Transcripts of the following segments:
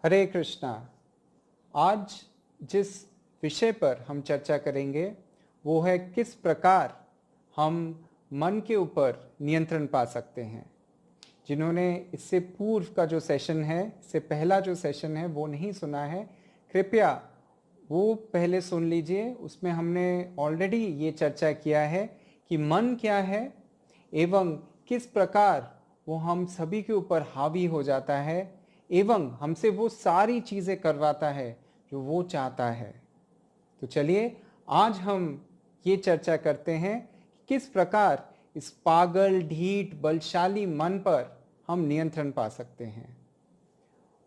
हरे कृष्णा। आज जिस विषय पर हम चर्चा करेंगे वो है किस प्रकार हम मन के ऊपर नियंत्रण पा सकते हैं। जिन्होंने इससे पूर्व का जो सेशन है, इससे पहला जो सेशन है वो नहीं सुना है, कृपया वो पहले सुन लीजिए। उसमें हमने ऑलरेडी ये चर्चा किया है कि मन क्या है एवं किस प्रकार वो हम सभी के ऊपर हावी हो जाता है एवं हमसे वो सारी चीज़ें करवाता है जो वो चाहता है। तो चलिए आज हम ये चर्चा करते हैं कि किस प्रकार इस पागल ढीठ बलशाली मन पर हम नियंत्रण पा सकते हैं।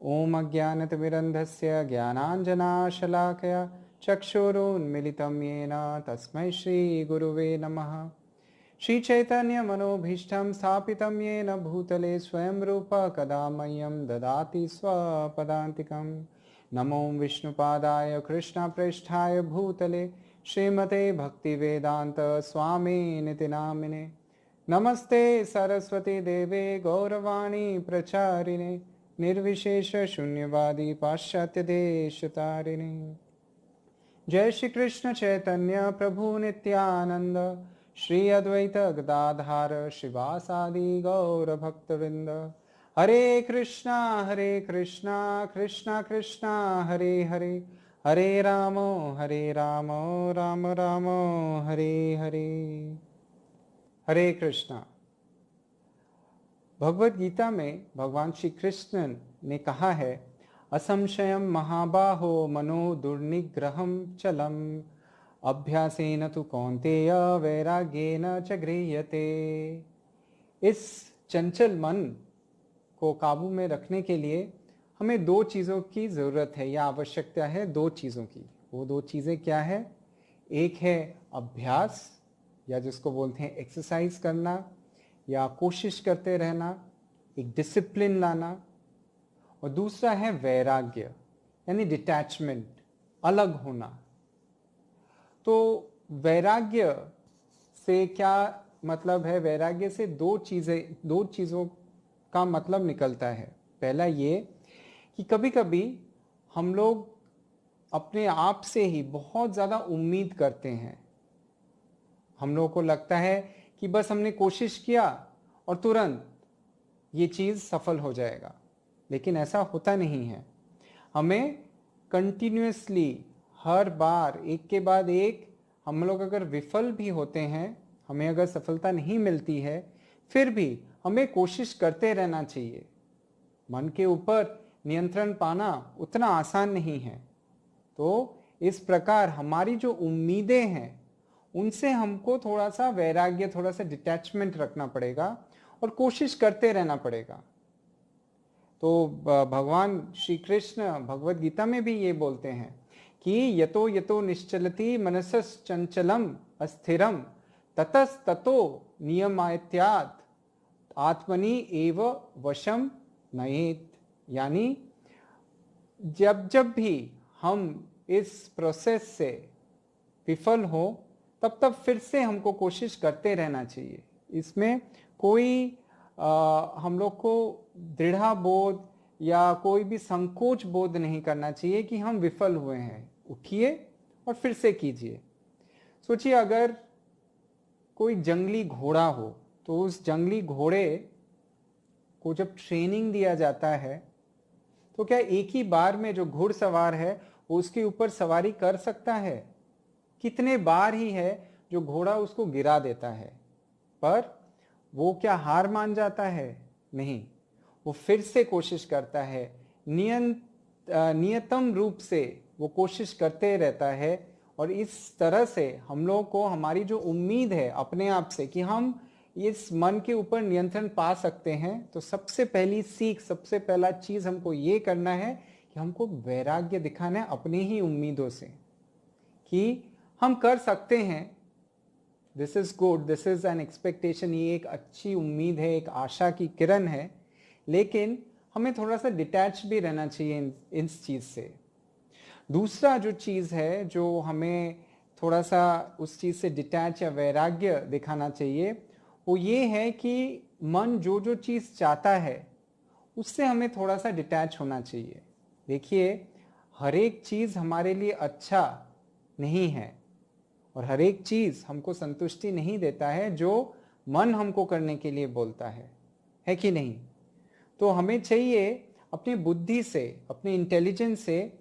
ओम अज्ञानतिमिरन्धस्य ज्ञानाञ्जनाशलाकया चक्षुरुन्मिलितं येन तस्मै श्रीगुरुवे नमः। श्रीचैतन्यमनोभीष्टं स्थापितं येन भूतले स्वयं रूप कदा मह्यं ददाति स्वपदान्तिकं। नमो विष्णुपादाय कृष्णप्रेष्ठाय भूतले श्रीमते भक्तिवेदान्त स्वामिनिति नामिने। नमस्ते सरस्वती देवे गौरवाणी प्रचारिणे निर्विशेष शून्यवादी पाश्चात्य देशतारिणे। जय श्री कृष्ण चैतन्य प्रभु नित्यानंद श्री अद्वैत गदाधार शिवासादि गौर भक्तवृंद। हरे कृष्णा कृष्णा कृष्णा हरे हरे, हरे राम राम राम हरे हरे। हरे कृष्णा। भगवत गीता में भगवान श्री कृष्ण ने कहा है, असंशयम महाबाहो मनो दुर्निग्रहम चलम अभ्यासेन तु कौन्तेय वैराग्येन च गृह्यते। इस चंचल मन को काबू में रखने के लिए हमें दो चीज़ों की ज़रूरत है या आवश्यकता है, दो चीज़ों की। वो दो चीज़ें क्या है? एक है अभ्यास या जिसको बोलते हैं एक्सरसाइज करना या कोशिश करते रहना, एक डिसिप्लिन लाना, और दूसरा है वैराग्य यानी डिटैचमेंट, अलग होना। तो वैराग्य से क्या मतलब है? वैराग्य से दो चीज़ों का मतलब निकलता है। पहला ये कि कभी कभी हम लोग अपने आप से ही बहुत ज़्यादा उम्मीद करते हैं। हम लोगों को लगता है कि बस हमने कोशिश किया और तुरंत ये चीज़ सफल हो जाएगा, लेकिन ऐसा होता नहीं है। हमें कंटिन्यूसली हर बार एक के बाद एक हम लोग अगर विफल भी होते हैं, हमें अगर सफलता नहीं मिलती है, फिर भी हमें कोशिश करते रहना चाहिए। मन के ऊपर नियंत्रण पाना उतना आसान नहीं है। तो इस प्रकार हमारी जो उम्मीदें हैं उनसे हमको थोड़ा सा वैराग्य, थोड़ा सा डिटैचमेंट रखना पड़ेगा और कोशिश करते रहना पड़ेगा। तो भगवान श्री कृष्ण भगवत गीता में भी ये बोलते हैं कि यतो यतो निश्चलति मनसस चंचलम अस्थिरम ततस ततो नियमात्यात् आत्मनि एव वशम नयेत। यानी जब जब भी हम इस प्रोसेस से विफल हो तब तब फिर से हमको कोशिश करते रहना चाहिए। इसमें कोई हम लोग को दृढ़ा बोध या कोई भी संकोच बोध नहीं करना चाहिए कि हम विफल हुए हैं। उठिए और फिर से कीजिए। सोचिए अगर कोई जंगली घोड़ा हो तो उस जंगली घोड़े को जब ट्रेनिंग दिया जाता है तो क्या एक ही बार में जो घुड़सवार है वो उसके ऊपर सवारी कर सकता है? कितने बार ही है जो घोड़ा उसको गिरा देता है, पर वो क्या हार मान जाता है? नहीं, वो फिर से कोशिश करता है, नियतम रूप से वो कोशिश करते रहता है। और इस तरह से हम लोग को हमारी जो उम्मीद है अपने आप से कि हम इस मन के ऊपर नियंत्रण पा सकते हैं, तो सबसे पहली सीख, सबसे पहला चीज हमको ये करना है कि हमको वैराग्य दिखाना है अपनी ही उम्मीदों से कि हम कर सकते हैं। This is good, this is an expectation, ये एक अच्छी उम्मीद है, एक आशा की किरण है, लेकिन हमें थोड़ा सा डिटैच भी रहना चाहिए इस चीज से। दूसरा जो चीज है जो हमें थोड़ा सा उस चीज से डिटैच या वैराग्य दिखाना चाहिए, वो ये है कि मन जो जो चीज चाहता है उससे हमें थोड़ा सा डिटैच होना चाहिए। देखिए, हर एक चीज हमारे लिए अच्छा नहीं है और हर एक चीज हमको संतुष्टि नहीं देता है जो मन हमको करने के लिए बोलता है कि नहीं? तो हमें चाहिए अपनी बुद्धि से, अपने इंटेलिजेंस से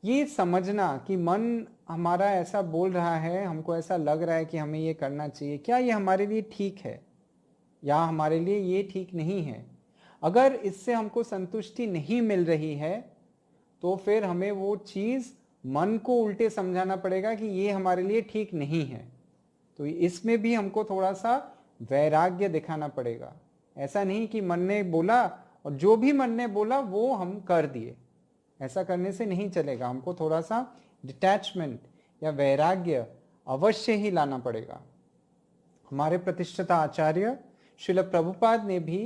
ये समझना कि मन हमारा ऐसा बोल रहा है, हमको ऐसा लग रहा है कि हमें ये करना चाहिए, क्या ये हमारे लिए ठीक है या हमारे लिए ये ठीक नहीं है। अगर इससे हमको संतुष्टि नहीं मिल रही है तो फिर हमें वो चीज मन को उल्टे समझाना पड़ेगा कि ये हमारे लिए ठीक नहीं है। तो इसमें भी हमको थोड़ा सा वैराग्य दिखाना पड़ेगा। ऐसा नहीं कि मन ने बोला और जो भी मन ने बोला वो हम कर दिए, ऐसा करने से नहीं चलेगा। हमको थोड़ा सा डिटैचमेंट या वैराग्य अवश्य ही लाना पड़ेगा। हमारे प्रतिष्ठित आचार्य श्रील प्रभुपाद ने भी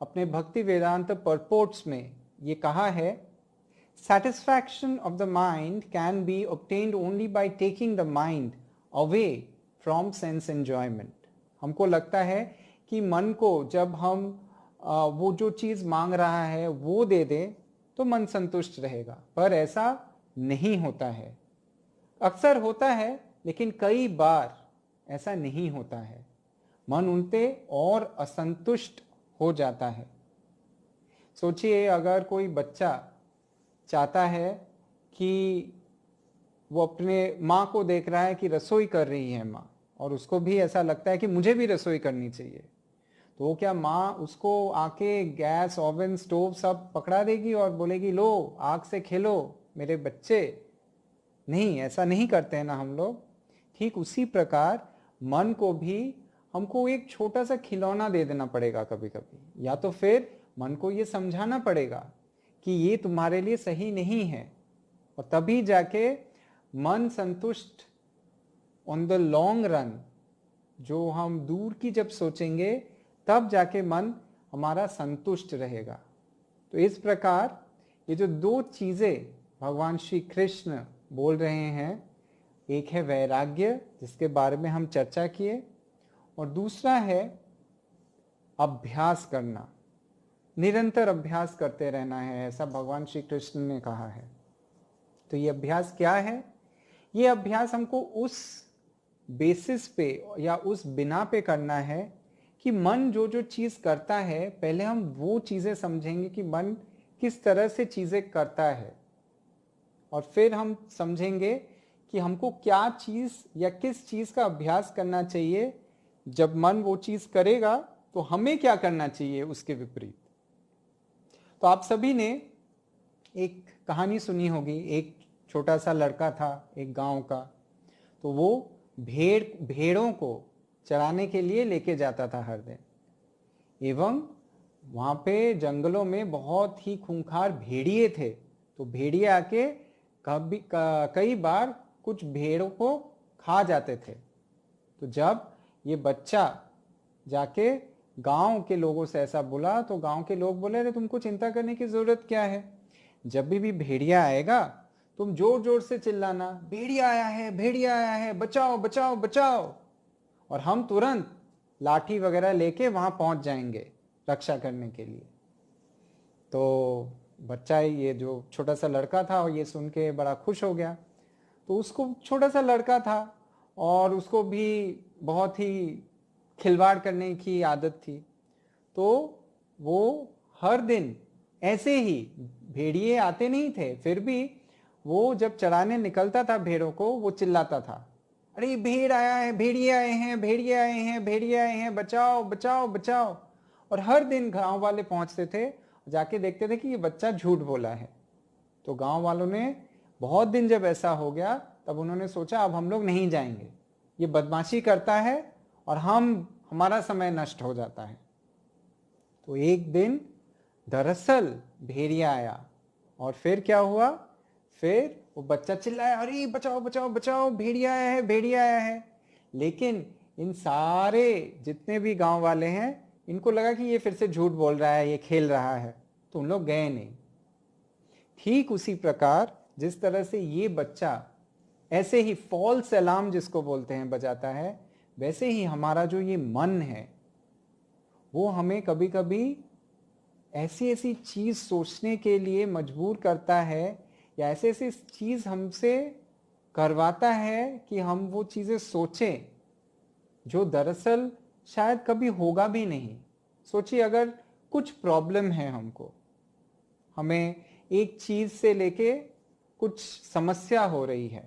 अपने भक्ति वेदांत परपोर्ट्स में ये कहा है, satisfaction of the mind can be obtained only by taking the mind away from sense enjoyment। हमको लगता है कि मन को जब हम वो जो चीज मांग रहा है वो दे दे तो मन संतुष्ट रहेगा, पर ऐसा नहीं होता है। अक्सर होता है लेकिन कई बार ऐसा नहीं होता है, मन उनसे और असंतुष्ट हो जाता है। सोचिए, अगर कोई बच्चा चाहता है कि वो अपने माँ को देख रहा है कि रसोई कर रही है माँ, और उसको भी ऐसा लगता है कि मुझे भी रसोई करनी चाहिए, तो क्या माँ उसको आके गैस, ओवन, स्टोव सब पकड़ा देगी और बोलेगी लो आग से खेलो मेरे बच्चे? नहीं, ऐसा नहीं करते हैं ना हम लोग। ठीक उसी प्रकार मन को भी हमको एक छोटा सा खिलौना दे देना पड़ेगा कभी कभी, या तो फिर मन को ये समझाना पड़ेगा कि ये तुम्हारे लिए सही नहीं है, और तभी जाके मन संतुष्ट ऑन द लॉन्ग रन, जो हम दूर की जब सोचेंगे तब जाके मन हमारा संतुष्ट रहेगा। तो इस प्रकार ये जो दो चीजें भगवान श्री कृष्ण बोल रहे हैं, एक है वैराग्य जिसके बारे में हम चर्चा किए, और दूसरा है अभ्यास करना, निरंतर अभ्यास करते रहना है, ऐसा भगवान श्री कृष्ण ने कहा है। तो ये अभ्यास क्या है? ये अभ्यास हमको उस बेसिस पे या उस बिना पे करना है कि मन जो जो चीज करता है, पहले हम वो चीजें समझेंगे कि मन किस तरह से चीजें करता है, और फिर हम समझेंगे कि हमको क्या चीज या किस चीज का अभ्यास करना चाहिए। जब मन वो चीज करेगा तो हमें क्या करना चाहिए उसके विपरीत। तो आप सभी ने एक कहानी सुनी होगी, एक छोटा सा लड़का था एक गांव का, तो वो भेड़ों को चराने के लिए लेके जाता था हर दिन, एवं वहां पे जंगलों में बहुत ही खूंखार भेड़िए थे। तो भेड़िए आके कई बार कुछ भेड़ों को खा जाते थे। तो जब ये बच्चा जाके गांव के लोगों से ऐसा बोला, तो गांव के लोग बोले, अरे तुमको चिंता करने की जरूरत क्या है, जब भी भेड़िया आएगा तुम जोर जोर से चिल्लाना, भेड़िया आया है, भेड़िया आया है, बचाओ बचाओ बचाओ, और हम तुरंत लाठी वगैरह लेके वहां पहुंच जाएंगे रक्षा करने के लिए। तो बच्चा, ये जो छोटा सा लड़का था, और ये सुन के बड़ा खुश हो गया। तो उसको, छोटा सा लड़का था और उसको भी बहुत ही खिलवाड़ करने की आदत थी, तो वो हर दिन ऐसे ही, भेड़िए आते नहीं थे फिर भी वो जब चराने निकलता था भेड़ों को, वो चिल्लाता था, अरे भेड़ आया है, भेड़िए आए हैं, भेड़िए आए हैं, भेड़िए आए हैं, बचाओ बचाओ बचाओ। और हर दिन गांव वाले पहुंचते थे, जाके देखते थे कि ये बच्चा झूठ बोला है। तो गांव वालों ने बहुत दिन जब ऐसा हो गया, तब उन्होंने सोचा अब हम लोग नहीं जाएंगे, ये बदमाशी करता है और हमारा समय नष्ट हो जाता है। तो एक दिन दरअसल भेड़िया आया, और फिर क्या हुआ, फिर वो बच्चा चिल्लाया, अरे बचाओ बचाओ बचाओ, भेड़िया आया है, भेड़िया आया है। लेकिन इन सारे जितने भी गांव वाले हैं, इनको लगा कि ये फिर से झूठ बोल रहा है, ये खेल रहा है, तो उन लोग गए नहीं। ठीक उसी प्रकार जिस तरह से ये बच्चा ऐसे ही फॉल्स अलार्म जिसको बोलते हैं बजाता है, वैसे ही हमारा जो ये मन है वो हमें कभी कभी ऐसी ऐसी चीज सोचने के लिए मजबूर करता है या ऐसे ऐसी चीज हमसे करवाता है कि हम वो चीजें सोचें जो दरअसल शायद कभी होगा भी नहीं। सोचिए अगर कुछ प्रॉब्लम है हमको, हमें एक चीज से लेके कुछ समस्या हो रही है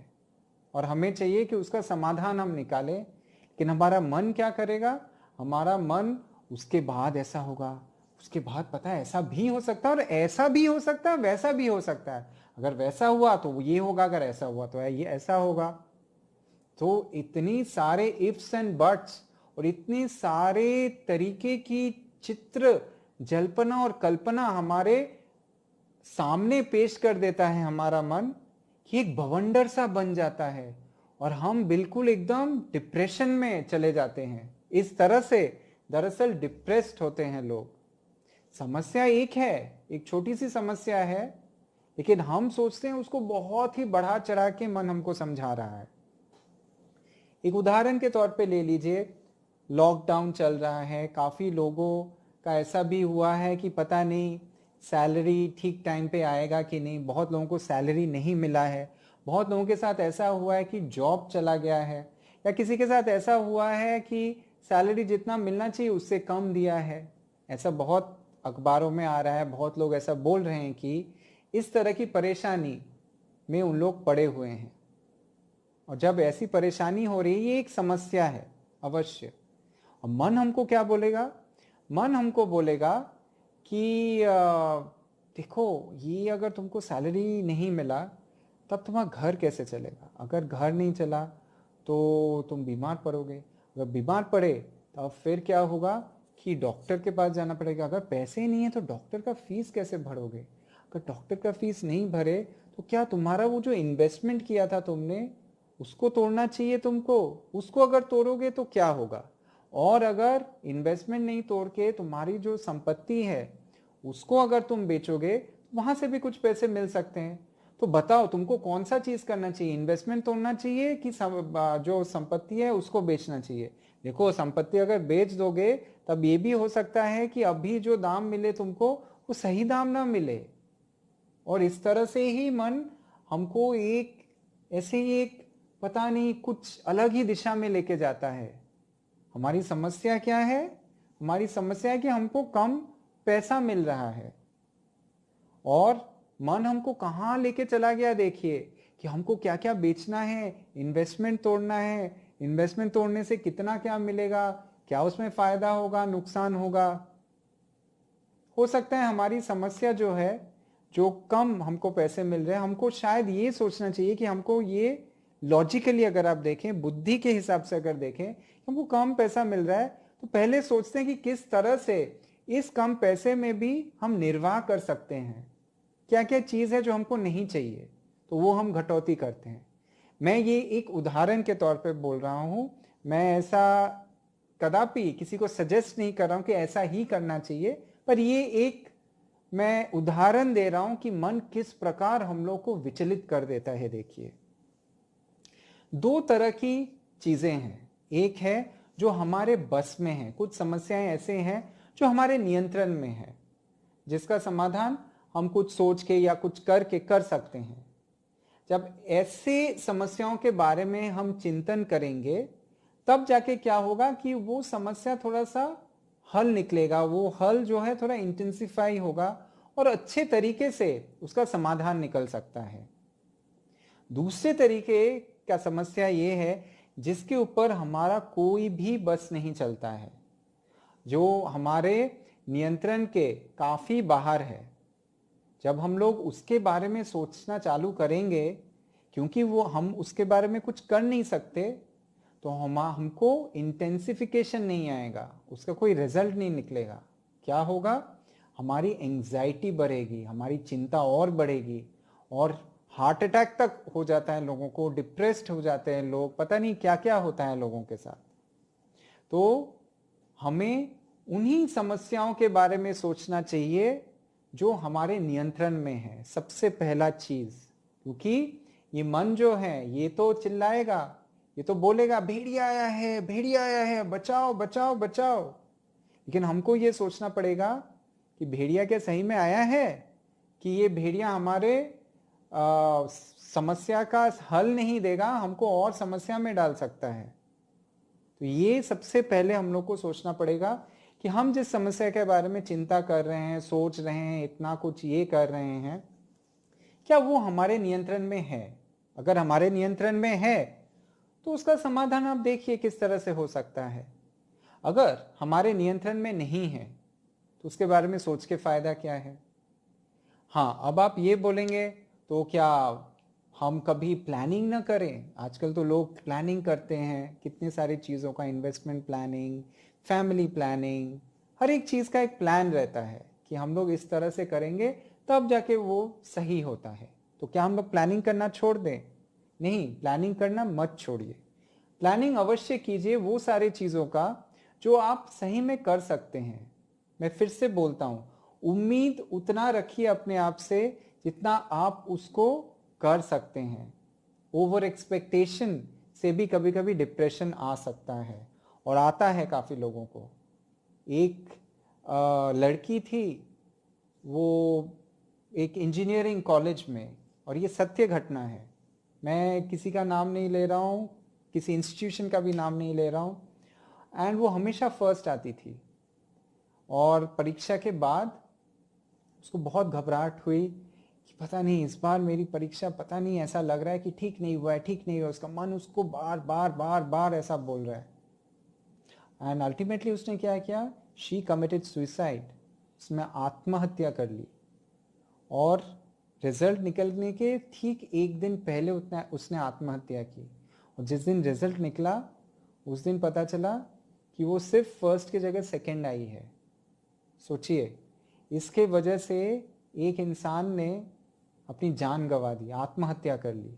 और हमें चाहिए कि उसका समाधान हम निकालें, लेकिन हमारा मन क्या करेगा? हमारा मन उसके बाद ऐसा होगा, उसके बाद पता है ऐसा भी हो सकता है, और ऐसा भी हो सकता है, वैसा भी हो सकता है। अगर वैसा हुआ तो ये होगा, अगर ऐसा हुआ तो ये ऐसा होगा। तो इतनी सारे इफ्स एंड बट्स और इतनी सारे तरीके की चित्र जल्पना और कल्पना हमारे सामने पेश कर देता है हमारा मन, कि एक बवंडर सा बन जाता है और हम बिल्कुल एकदम डिप्रेशन में चले जाते हैं। इस तरह से दरअसल डिप्रेस्ड होते हैं लोग। समस्या एक है, एक छोटी सी समस्या है, लेकिन हम सोचते हैं उसको बहुत ही बढ़ा चढ़ा के मन हमको समझा रहा है। एक उदाहरण के तौर पे ले लीजिए, लॉकडाउन चल रहा है, काफ़ी लोगों का ऐसा भी हुआ है कि पता नहीं सैलरी ठीक टाइम पे आएगा कि नहीं। बहुत लोगों को सैलरी नहीं मिला है, बहुत लोगों के साथ ऐसा हुआ है कि जॉब चला गया है, या किसी के साथ ऐसा हुआ है कि सैलरी जितना मिलना चाहिए उससे कम दिया है। ऐसा बहुत अखबारों में आ रहा है, बहुत लोग ऐसा बोल रहे हैं कि इस तरह की परेशानी में उन लोग पड़े हुए हैं। और जब ऐसी परेशानी हो रही है, ये एक समस्या है अवश्य। और मन हमको क्या बोलेगा? मन हमको बोलेगा कि देखो, ये अगर तुमको सैलरी नहीं मिला तब तुम्हारा घर कैसे चलेगा? अगर घर नहीं चला तो तुम बीमार पड़ोगे, अगर बीमार पड़े तब फिर क्या होगा कि डॉक्टर के पास जाना पड़ेगा। अगर पैसे ही नहीं है तो डॉक्टर का फीस कैसे भरोगे? अगर डॉक्टर का फीस नहीं भरे तो क्या तुम्हारा वो जो इन्वेस्टमेंट किया था तुमने, उसको तोड़ना चाहिए तुमको। उसको अगर तोड़ोगे तो क्या होगा? और अगर इन्वेस्टमेंट नहीं तोड़ के तुम्हारी जो संपत्ति है उसको अगर तुम बेचोगे तो वहां से भी कुछ पैसे मिल सकते हैं। तो बताओ तुमको कौन सा चीज करना चाहिए? इन्वेस्टमेंट तोड़ना चाहिए कि जो संपत्ति है उसको बेचना चाहिए? देखो, संपत्ति अगर बेच दोगे तब ये भी हो सकता है कि अभी जो दाम मिले तुमको वो सही दाम ना मिले। और इस तरह से ही मन हमको एक ऐसे ही एक पता नहीं कुछ अलग ही दिशा में लेके जाता है। हमारी समस्या क्या है? हमारी समस्या है कि हमको कम पैसा मिल रहा है, और मन हमको कहाँ लेके चला गया देखिए, कि हमको क्या क्या बेचना है, इन्वेस्टमेंट तोड़ना है। इन्वेस्टमेंट तोड़ने से कितना क्या मिलेगा, क्या उसमें फायदा होगा, नुकसान होगा। हो सकता है हमारी समस्या जो है, जो कम हमको पैसे मिल रहे हैं, हमको शायद ये सोचना चाहिए कि हमको ये लॉजिकली अगर आप देखें, बुद्धि के हिसाब से अगर देखें, हमको कम पैसा मिल रहा है तो पहले सोचते हैं कि किस तरह से इस कम पैसे में भी हम निर्वाह कर सकते हैं। क्या क्या चीज है जो हमको नहीं चाहिए, तो वो हम घटौती करते हैं। मैं ये एक उदाहरण के तौर पे बोल रहा हूं। मैं ऐसा कदापि किसी को सजेस्ट नहीं कर रहा हूं कि ऐसा ही करना चाहिए, पर ये एक मैं उदाहरण दे रहा हूं कि मन किस प्रकार हम लोग को विचलित कर देता है। देखिए, दो तरह की चीजें हैं। एक है जो हमारे बस में है, कुछ समस्याएं ऐसे हैं जो हमारे नियंत्रण में है, जिसका समाधान हम कुछ सोच के या कुछ करके कर सकते हैं। जब ऐसे समस्याओं के बारे में हम चिंतन करेंगे तब जाके क्या होगा कि वो समस्या थोड़ा सा हल निकलेगा, वो हल जो है थोड़ा इंटेंसिफाई होगा और अच्छे तरीके से उसका समाधान निकल सकता है। दूसरे तरीके का समस्या ये है जिसके ऊपर हमारा कोई भी बस नहीं चलता है, जो हमारे नियंत्रण के काफी बाहर है। जब हम लोग उसके बारे में सोचना चालू करेंगे, क्योंकि वो हम उसके बारे में कुछ कर नहीं सकते, तो हमको इंटेंसिफिकेशन नहीं आएगा, उसका कोई रिजल्ट नहीं निकलेगा। क्या होगा? हमारी एंजाइटी बढ़ेगी, हमारी चिंता और बढ़ेगी, और हार्ट अटैक तक हो जाता है लोगों को, डिप्रेस्ड हो जाते हैं लोग, पता नहीं क्या क्या होता है लोगों के साथ। तो हमें उन्हीं समस्याओं के बारे में सोचना चाहिए जो हमारे नियंत्रण में है, सबसे पहला चीज। क्योंकि ये मन जो है ये तो चिल्लाएगा, ये तो बोलेगा भेड़िया आया है, भेड़िया आया है, बचाओ बचाओ बचाओ। लेकिन हमको ये सोचना पड़ेगा कि भेड़िया क्या सही में आया है, कि ये भेड़िया हमारे समस्या का हल नहीं देगा, हमको और समस्या में डाल सकता है। तो ये सबसे पहले हम लोग को सोचना पड़ेगा कि हम जिस समस्या के बारे में चिंता कर रहे हैं, सोच रहे हैं, इतना कुछ ये कर रहे हैं, क्या वो हमारे नियंत्रण में है? अगर हमारे नियंत्रण में है तो उसका समाधान आप देखिए किस तरह से हो सकता है। अगर हमारे नियंत्रण में नहीं है तो उसके बारे में सोच के फायदा क्या है? हाँ, अब आप ये बोलेंगे तो क्या हम कभी प्लानिंग ना करें? आजकल तो लोग प्लानिंग करते हैं, कितने सारी चीज़ों का, इन्वेस्टमेंट प्लानिंग, फैमिली प्लानिंग, हर एक चीज़ का एक प्लान रहता है कि हम लोग इस तरह से करेंगे तब जाके वो सही होता है। तो क्या हम लोग प्लानिंग करना छोड़ दें? नहीं, प्लानिंग करना मत छोड़िए। प्लानिंग अवश्य कीजिए वो सारी चीज़ों का जो आप सही में कर सकते हैं। मैं फिर से बोलता हूँ, उम्मीद उतना रखिए अपने आप से जितना आप उसको कर सकते हैं। ओवर एक्सपेक्टेशन से भी कभी कभी डिप्रेशन आ सकता है, और आता है काफ़ी लोगों को। एक लड़की थी, वो एक इंजीनियरिंग कॉलेज में, और ये सत्य घटना है, मैं किसी का नाम नहीं ले रहा हूँ, किसी इंस्टीट्यूशन का भी नाम नहीं ले रहा हूँ। एंड वो हमेशा फर्स्ट आती थी, और परीक्षा के बाद उसको बहुत घबराहट हुई कि पता नहीं इस बार मेरी परीक्षा, पता नहीं ऐसा लग रहा है कि ठीक नहीं हुआ है, ठीक नहीं हुआ। उसका मन उसको बार बार बार बार ऐसा बोल रहा है। एंड अल्टीमेटली उसने क्या किया? She committed suicide. उसने आत्महत्या कर ली। और रिजल्ट निकलने के ठीक एक दिन पहले उसने आत्महत्या की। और जिस दिन रिजल्ट निकला उस दिन पता चला कि वो सिर्फ फर्स्ट की जगह सेकंड आई है। सोचिए, इसके वजह से एक इंसान ने अपनी जान गंवा दी, आत्महत्या कर ली।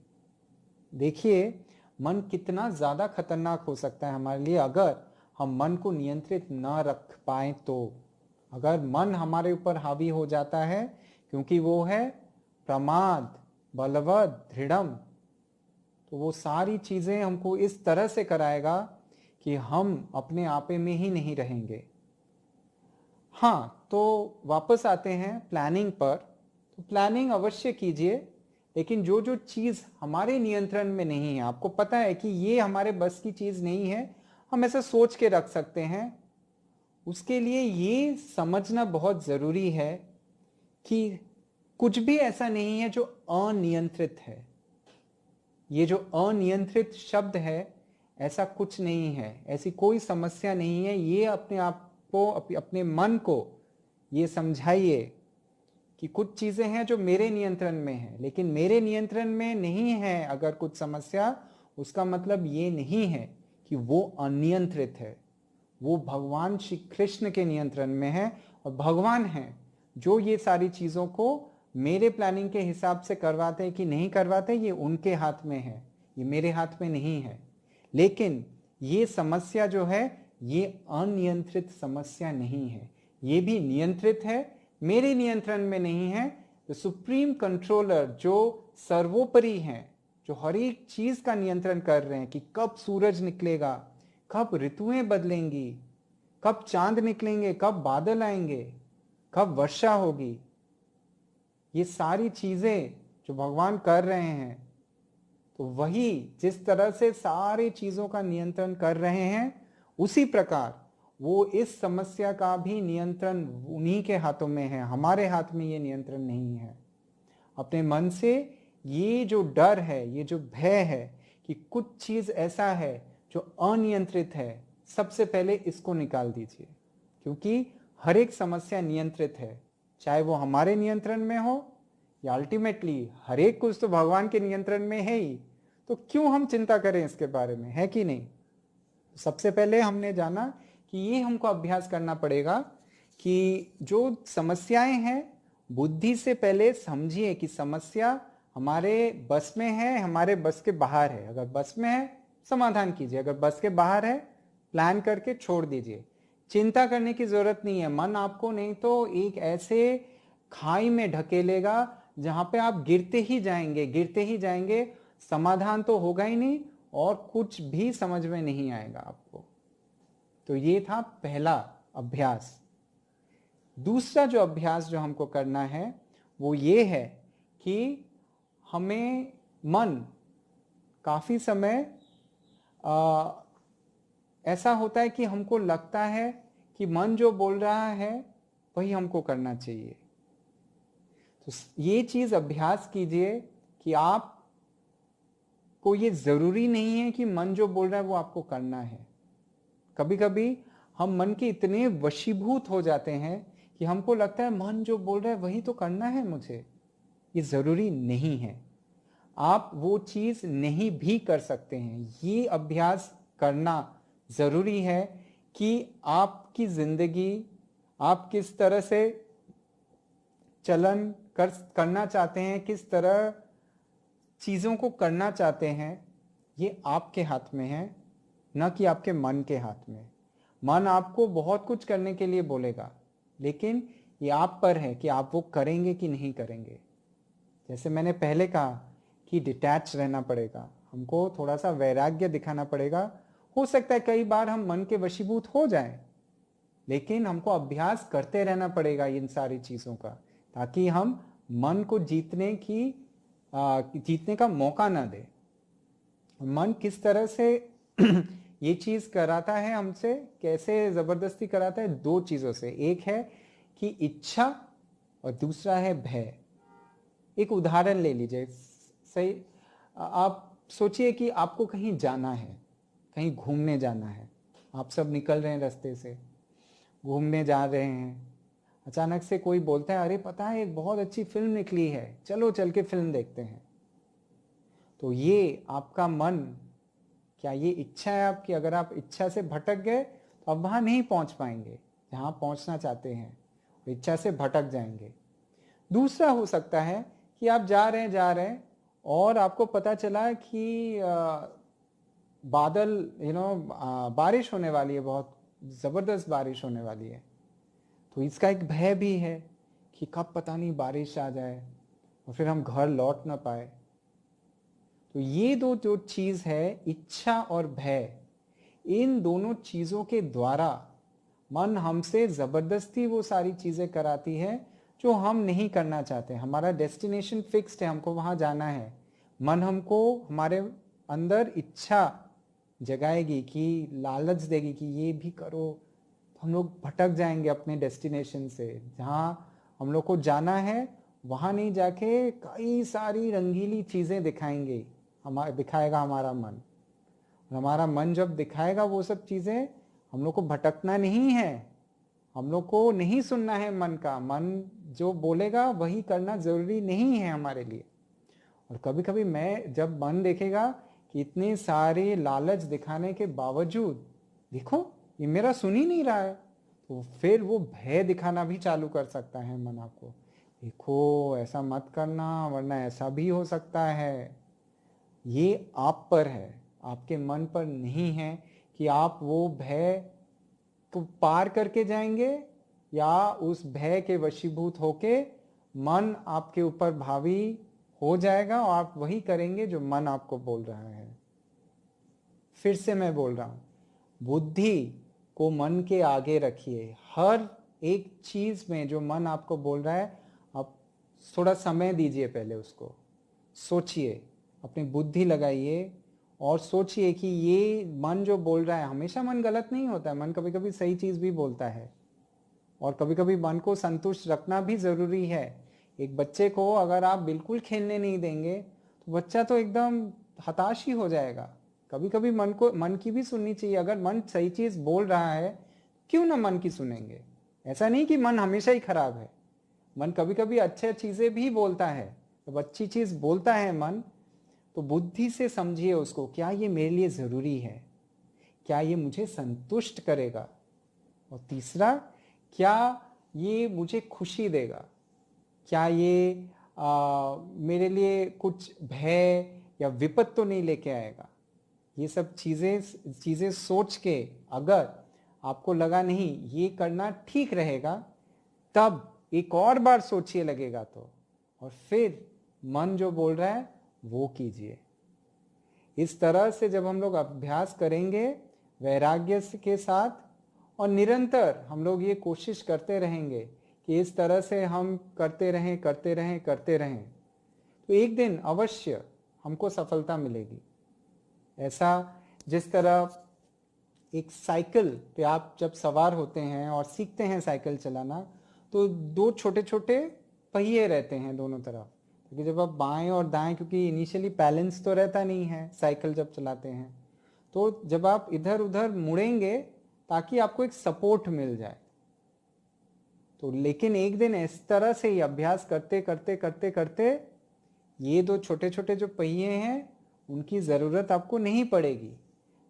देखिए, मन कितना ज़्यादा खतरनाक हो सकता है हमारे लिए अगर हम मन को नियंत्रित न रख पाए तो। अगर मन हमारे ऊपर हावी हो जाता है, क्योंकि वो है प्रमाद बलवद दृढ़म, तो वो सारी चीज़ें हमको इस तरह से कराएगा कि हम अपने आपे में ही नहीं रहेंगे। हाँ, तो वापस आते हैं प्लानिंग पर। तो प्लानिंग अवश्य कीजिए, लेकिन जो जो चीज़ हमारे नियंत्रण में नहीं है, आपको पता है कि ये हमारे बस की चीज़ नहीं है, हम ऐसा सोच के रख सकते हैं, उसके लिए ये समझना बहुत ज़रूरी है कि कुछ भी ऐसा नहीं है जो अनियंत्रित है। ये जो अनियंत्रित शब्द है, ऐसा कुछ नहीं है, ऐसी कोई समस्या नहीं है। ये अपने आप को, अपने मन को ये समझाइए कि कुछ चीज़ें हैं जो मेरे नियंत्रण में हैं, लेकिन मेरे नियंत्रण में नहीं है अगर कुछ समस्या, उसका मतलब ये नहीं है कि वो अनियंत्रित है। वो भगवान श्री कृष्ण के नियंत्रण में है, और भगवान हैं जो ये सारी चीज़ों को मेरे प्लानिंग के हिसाब से करवाते हैं कि नहीं करवाते, ये उनके हाथ में है, ये मेरे हाथ में नहीं है। लेकिन ये समस्या जो है, ये अनियंत्रित समस्या नहीं है, ये भी नियंत्रित है, मेरे नियंत्रण में नहीं है। तो सुप्रीम कंट्रोलर जो सर्वोपरि हैं, जो हर एक चीज का नियंत्रण कर रहे हैं कि कब सूरज निकलेगा, कब ऋतुएं बदलेंगी, कब चांद निकलेंगे, कब बादल आएंगे, कब वर्षा होगी, ये सारी चीजें जो भगवान कर रहे हैं, तो वही जिस तरह से सारी चीजों का नियंत्रण कर रहे हैं, उसी प्रकार वो इस समस्या का भी नियंत्रण उन्हीं के हाथों में है, हमारे हाथ में ये नियंत्रण नहीं है। अपने मन से ये जो डर है, ये जो भय है कि कुछ चीज ऐसा है जो अनियंत्रित है, सबसे पहले इसको निकाल दीजिए। क्योंकि हर एक समस्या नियंत्रित है, चाहे वो हमारे नियंत्रण में हो या अल्टीमेटली हर एक कुछ तो भगवान के नियंत्रण में है ही। तो क्यों हम चिंता करें इसके बारे में, है कि नहीं? सबसे पहले हमने जाना कि ये हमको अभ्यास करना पड़ेगा कि जो समस्याएं हैं, बुद्धि से पहले समझिए कि समस्या हमारे बस में है, हमारे बस के बाहर है। अगर बस में है, समाधान कीजिए, अगर बस के बाहर है, प्लान करके छोड़ दीजिए। चिंता करने की जरूरत नहीं है। मन आपको नहीं तो एक ऐसे खाई में ढकेलेगा जहां पे आप गिरते ही जाएंगे, गिरते ही जाएंगे, समाधान तो होगा ही नहीं और कुछ भी समझ में नहीं आएगा आपको। तो ये था पहला अभ्यास। दूसरा जो अभ्यास जो हमको करना है वो ये है कि हमें मन काफ़ी समय ऐसा होता है कि हमको लगता है कि मन जो बोल रहा है वही हमको करना चाहिए। तो ये चीज़ अभ्यास कीजिए कि आप को ये ज़रूरी नहीं है कि मन जो बोल रहा है वो आपको करना है। कभी कभी हम मन के इतने वशीभूत हो जाते हैं कि हमको लगता है मन जो बोल रहा है वही तो करना है मुझे। ये ज़रूरी नहीं है, आप वो चीज़ नहीं भी कर सकते हैं। ये अभ्यास करना ज़रूरी है कि आपकी ज़िंदगी, आप किस तरह से चलन करना चाहते हैं, किस तरह चीज़ों को करना चाहते हैं, ये आपके हाथ में है, न कि आपके मन के हाथ में। मन आपको बहुत कुछ करने के लिए बोलेगा, लेकिन ये आप पर है कि आप वो करेंगे कि नहीं करेंगे। जैसे मैंने पहले कहा कि डिटैच रहना पड़ेगा, हमको थोड़ा सा वैराग्य दिखाना पड़ेगा। हो सकता है कई बार हम मन के वशीभूत हो जाएं, लेकिन हमको अभ्यास करते रहना पड़ेगा इन सारी चीज़ों का, ताकि हम मन को जीतने का मौका ना दे। मन किस तरह से ये चीज़ कराता है हमसे, कैसे ज़बरदस्ती कराता है? दो चीज़ों से, एक है कि इच्छा और दूसरा है भय। एक उदाहरण ले लीजिए। सही, आप सोचिए कि आपको कहीं जाना है, कहीं घूमने जाना है। आप सब निकल रहे हैं रास्ते से, घूमने जा रहे हैं। अचानक से कोई बोलता है, अरे पता है एक बहुत अच्छी फिल्म निकली है, चलो चल के फिल्म देखते हैं। तो ये आपका मन, क्या ये इच्छा है आपकी? अगर आप इच्छा से भटक गए तो आप वहाँ नहीं पहुँच पाएंगे जहाँ पहुँचना चाहते हैं, इच्छा से भटक जाएंगे। दूसरा हो सकता है कि आप जा रहे हैं और आपको पता चला कि बादल बारिश होने वाली है, बहुत ज़बरदस्त बारिश होने वाली है। तो इसका एक भय भी है कि कब पता नहीं बारिश आ जाए और फिर हम घर लौट ना पाए। तो ये दो जो चीज़ है, इच्छा और भय, इन दोनों चीज़ों के द्वारा मन हमसे ज़बरदस्ती वो सारी चीज़ें कराती है जो हम नहीं करना चाहते। हमारा डेस्टिनेशन फिक्स्ड है, हमको वहाँ जाना है। मन हमको हमारे अंदर इच्छा जगाएगी, कि लालच देगी कि ये भी करो, तो हम लोग भटक जाएंगे अपने डेस्टिनेशन से। जहाँ हम लोग को जाना है वहाँ नहीं जाके कई सारी रंगीली चीज़ें दिखाएगा हमारा मन। और हमारा मन जब दिखाएगा वो सब चीज़ें, हम लोग को भटकना नहीं है, हम लोग को नहीं सुनना है मन का। मन जो बोलेगा वही करना ज़रूरी नहीं है हमारे लिए। और कभी कभी जब मन देखेगा कि इतने सारे लालच दिखाने के बावजूद, देखो ये मेरा सुन ही नहीं रहा है, तो फिर वो भय दिखाना भी चालू कर सकता है मन आपको। देखो ऐसा मत करना, वरना ऐसा भी हो सकता है। ये आप पर है, आपके मन पर नहीं है कि आप वो भय को पार करके जाएंगे या उस भय के वशीभूत होके मन आपके ऊपर भावी हो जाएगा और आप वही करेंगे जो मन आपको बोल रहा है। फिर से मैं बोल रहा हूं, बुद्धि को मन के आगे रखिए। हर एक चीज में जो मन आपको बोल रहा है, आप थोड़ा समय दीजिए, पहले उसको सोचिए, अपनी बुद्धि लगाइए और सोचिए कि ये मन जो बोल रहा है, हमेशा मन गलत नहीं होता है, मन कभी कभी सही चीज भी बोलता है। और कभी कभी मन को संतुष्ट रखना भी जरूरी है। एक बच्चे को अगर आप बिल्कुल खेलने नहीं देंगे तो बच्चा तो एकदम हताश ही हो जाएगा। कभी कभी मन की भी सुननी चाहिए। अगर मन सही चीज बोल रहा है, क्यों ना मन की सुनेंगे? ऐसा नहीं कि मन हमेशा ही खराब है, मन कभी कभी अच्छे चीजें भी बोलता है। जब अच्छी चीज बोलता है मन, तो बुद्धि से समझिए उसको, क्या ये मेरे लिए जरूरी है, क्या ये मुझे संतुष्ट करेगा, और तीसरा, क्या ये मुझे खुशी देगा, क्या ये मेरे लिए कुछ भय या विपद तो नहीं लेके आएगा। ये सब चीज़ें सोच के अगर आपको लगा नहीं ये करना ठीक रहेगा, तब एक और बार सोचिए लगेगा तो, और फिर मन जो बोल रहा है वो कीजिए। इस तरह से जब हम लोग अभ्यास करेंगे वैराग्य के साथ, और निरंतर हम लोग ये कोशिश करते रहेंगे कि इस तरह से हम करते रहें, तो एक दिन अवश्य हमको सफलता मिलेगी। ऐसा जिस तरह एक साइकिल पे आप जब सवार होते हैं और सीखते हैं साइकिल चलाना, तो दो छोटे छोटे पहिए रहते हैं दोनों तरफ, क्योंकि जब आप बाएं और दाएं, क्योंकि इनिशियली बैलेंस तो रहता नहीं है साइकिल जब चलाते हैं, तो जब आप इधर उधर मुड़ेंगे ताकि आपको एक सपोर्ट मिल जाए। तो लेकिन एक दिन इस तरह से ही अभ्यास करते करते करते करते ये दो छोटे छोटे जो पहिए हैं उनकी ज़रूरत आपको नहीं पड़ेगी।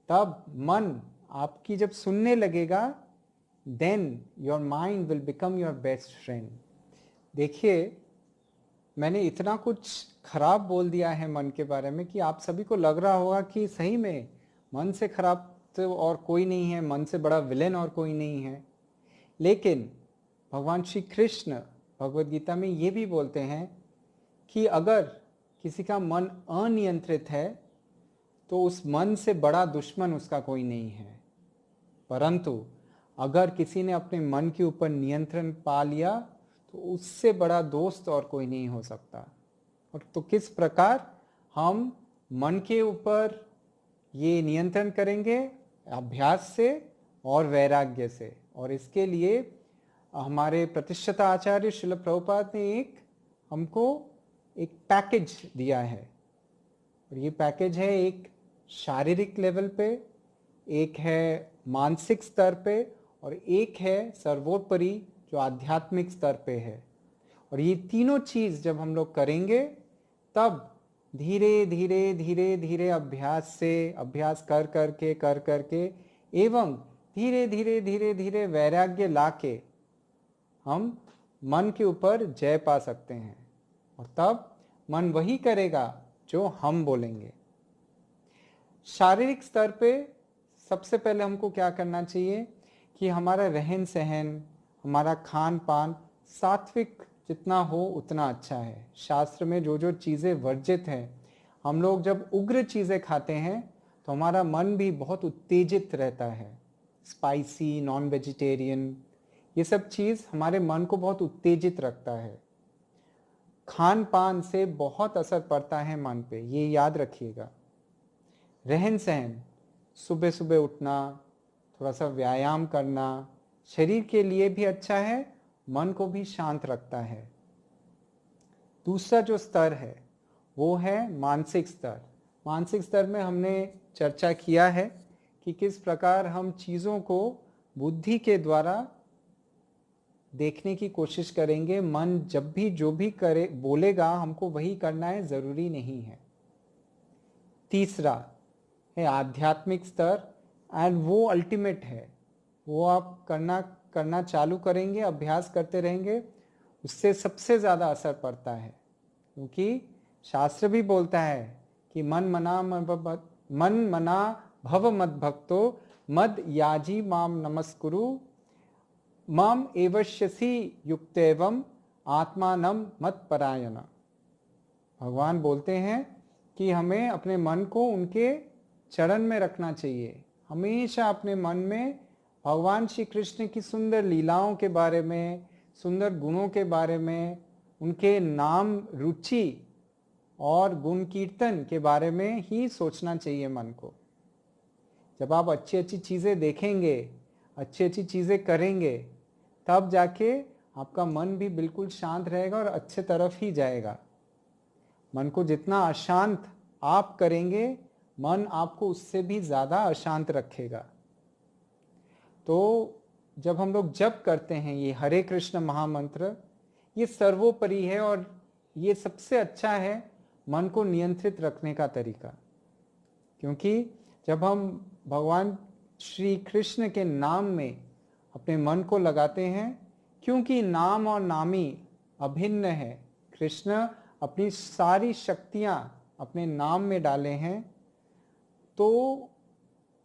तब मन आपकी जब सुनने लगेगा, then your mind will become your best friend. देखिए, मैंने इतना कुछ खराब बोल दिया है मन के बारे में कि आप सभी को लग रहा होगा कि सही में मन से खराब तो और कोई नहीं है, मन से बड़ा विलेन और कोई नहीं है। लेकिन भगवान श्री कृष्ण भगवद गीता में ये भी बोलते हैं कि अगर किसी का मन अनियंत्रित है तो उस मन से बड़ा दुश्मन उसका कोई नहीं है, परंतु अगर किसी ने अपने मन के ऊपर नियंत्रण पा लिया तो उससे बड़ा दोस्त और कोई नहीं हो सकता। और तो किस प्रकार हम मन के ऊपर ये नियंत्रण करेंगे? अभ्यास से और वैराग्य से। और इसके लिए हमारे प्रतिष्ठित आचार्य श्रील प्रभुपाद ने हमको एक पैकेज दिया है। और ये पैकेज है एक शारीरिक लेवल पे, एक है मानसिक स्तर पे, और एक है सर्वोपरि जो आध्यात्मिक स्तर पे है। और ये तीनों चीज जब हम लोग करेंगे तब धीरे धीरे धीरे धीरे अभ्यास कर करके एवं धीरे धीरे धीरे धीरे वैराग्य लाके हम मन के ऊपर जय पा सकते हैं। और तब मन वही करेगा जो हम बोलेंगे। शारीरिक स्तर पे सबसे पहले हमको क्या करना चाहिए कि हमारा रहन सहन, हमारा खान पान सात्विक जितना हो उतना अच्छा है। शास्त्र में जो जो चीज़ें वर्जित हैं, हम लोग जब उग्र चीज़ें खाते हैं तो हमारा मन भी बहुत उत्तेजित रहता है। स्पाइसी, नॉन वेजिटेरियन, ये सब चीज़ हमारे मन को बहुत उत्तेजित रखता है। खान पान से बहुत असर पड़ता है मन पे, ये याद रखिएगा। रहन सहन, सुबह सुबह उठना, थोड़ा सा व्यायाम करना शरीर के लिए भी अच्छा है, मन को भी शांत रखता है। दूसरा जो स्तर है वो है मानसिक स्तर। मानसिक स्तर में हमने चर्चा किया है कि किस प्रकार हम चीज़ों को बुद्धि के द्वारा देखने की कोशिश करेंगे। मन जब भी जो भी करे बोलेगा हमको वही करना है, ज़रूरी नहीं है। तीसरा है आध्यात्मिक स्तर, एंड वो अल्टीमेट है। वो आप करना चालू करेंगे, अभ्यास करते रहेंगे, उससे सबसे ज़्यादा असर पड़ता है। क्योंकि शास्त्र भी बोलता है कि मन मना भव मद भक्तो मद याजी माम नमस्कुरु माम एवश्यसी युक्तेवम आत्मानम मत परायण। भगवान बोलते हैं कि हमें अपने मन को उनके चरण में रखना चाहिए। हमेशा अपने मन में भगवान श्री कृष्ण की सुंदर लीलाओं के बारे में, सुंदर गुणों के बारे में, उनके नाम रुचि और गुण कीर्तन के बारे में ही सोचना चाहिए मन को। जब आप अच्छी अच्छी चीज़ें देखेंगे, अच्छी अच्छी चीज़ें करेंगे, तब जाके आपका मन भी बिल्कुल शांत रहेगा और अच्छे तरफ ही जाएगा। मन को जितना अशांत आप करेंगे, मन आपको उससे भी ज़्यादा अशांत रखेगा। तो जब हम लोग जप करते हैं ये हरे कृष्ण महामंत्र, ये सर्वोपरि है और ये सबसे अच्छा है मन को नियंत्रित रखने का तरीका। क्योंकि जब हम भगवान श्री कृष्ण के नाम में अपने मन को लगाते हैं, क्योंकि नाम और नामी अभिन्न है, कृष्ण अपनी सारी शक्तियां अपने नाम में डाले हैं, तो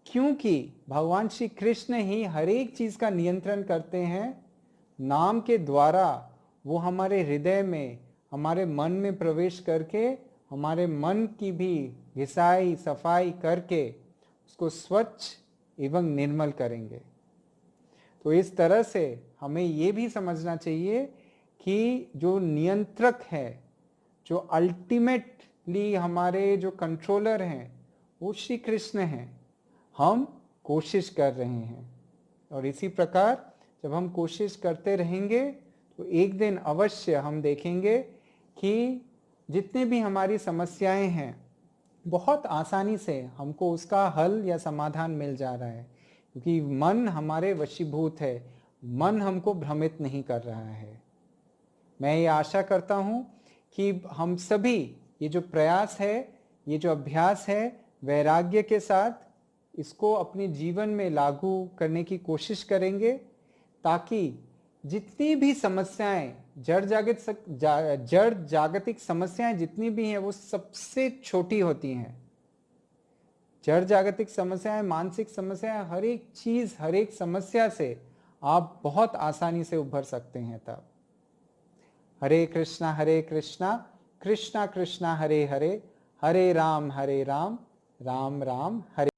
क्योंकि भगवान श्री कृष्ण ही हर एक चीज का नियंत्रण करते हैं, नाम के द्वारा वो हमारे हृदय में, हमारे मन में प्रवेश करके हमारे मन की भी घिसाई सफाई करके उसको स्वच्छ एवं निर्मल करेंगे। तो इस तरह से हमें ये भी समझना चाहिए कि जो नियंत्रक है, जो अल्टीमेटली हमारे जो कंट्रोलर हैं वो श्री कृष्ण हैं। हम कोशिश कर रहे हैं और इसी प्रकार जब हम कोशिश करते रहेंगे तो एक दिन अवश्य हम देखेंगे कि जितने भी हमारी समस्याएं हैं बहुत आसानी से हमको उसका हल या समाधान मिल जा रहा है, क्योंकि मन हमारे वशीभूत है, मन हमको भ्रमित नहीं कर रहा है। मैं ये आशा करता हूँ कि हम सभी ये जो प्रयास है, ये जो अभ्यास है, वैराग्य के साथ इसको अपने जीवन में लागू करने की कोशिश करेंगे, ताकि जितनी भी समस्याएं जड़ जागतिक समस्याएं जितनी भी हैं वो सबसे छोटी होती हैं। जड़ जागतिक समस्याएं, मानसिक समस्याएं, हर एक चीज, हर एक समस्या से आप बहुत आसानी से उभर सकते हैं। तब हरे कृष्णा कृष्णा कृष्णा हरे हरे, हरे राम राम राम हरे।